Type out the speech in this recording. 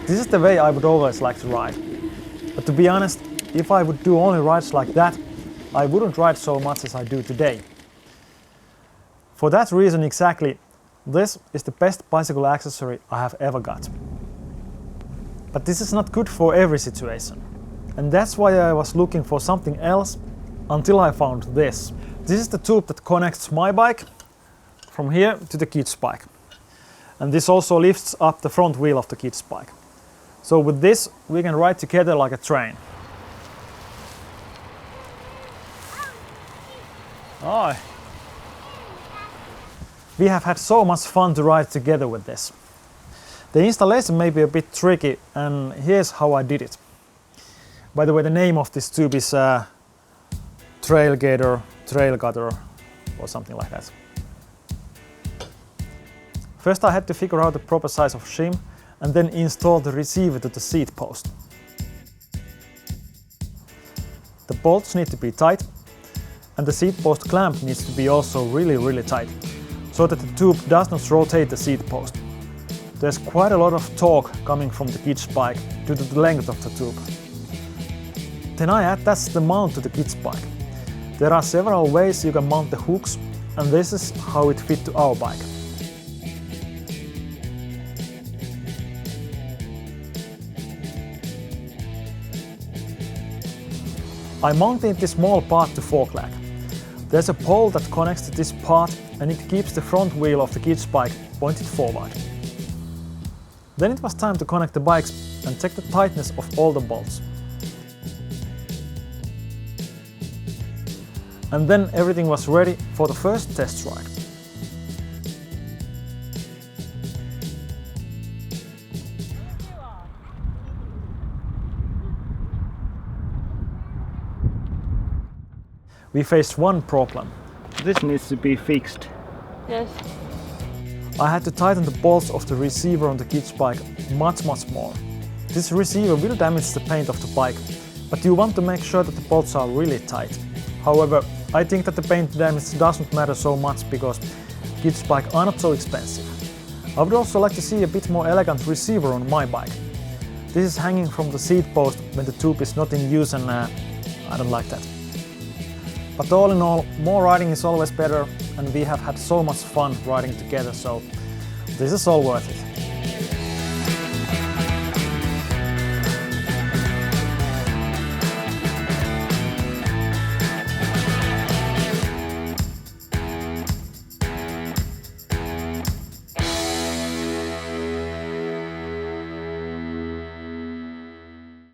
This is the way I would always like to ride. But to be honest, if I would do only rides like that, I wouldn't ride so much as I do today. For that reason exactly, this is the best bicycle accessory I have ever got. But this is not good for every situation. And that's why I was looking for something else until I found this. This is the tube that connects my bike from here to the kid's bike. And this also lifts up the front wheel of the kid's bike. So with this we can ride together like a train. Oh. We have had so much fun to ride together with this. The installation may be a bit tricky, and here's how I did it. By the way, the name of this tube is Trailgator, Trailgator or something like that. First I had to figure out the proper size of shim and then install the receiver to the seat post. The bolts need to be tight, and the seat post clamp needs to be also really tight, so that the tube does not rotate the seat post. There's quite a lot of torque coming from the kid's bike due to the length of the tube. Then I attach the mount to the kid's bike. There are several ways you can mount the hooks, and this is how it fit to our bike. I mounted this small part to fork lag. There's a pole that connects to this part, and it keeps the front wheel of the kid's bike pointed forward. Then it was time to connect the bikes and check the tightness of all the bolts. And then everything was ready for the first test ride. We faced one problem. This needs to be fixed. Yes. I had to tighten the bolts of the receiver on the kid's bike much more. This receiver will damage the paint of the bike, but you want to make sure that the bolts are really tight. However, I think that the paint damage doesn't matter so much because kids' bikes are not so expensive. I would also like to see a bit more elegant receiver on my bike. This is hanging from the seat post when the tube is not in use, and I don't like that. But all in all, more riding is always better, and we have had so much fun riding together, so this is all worth it.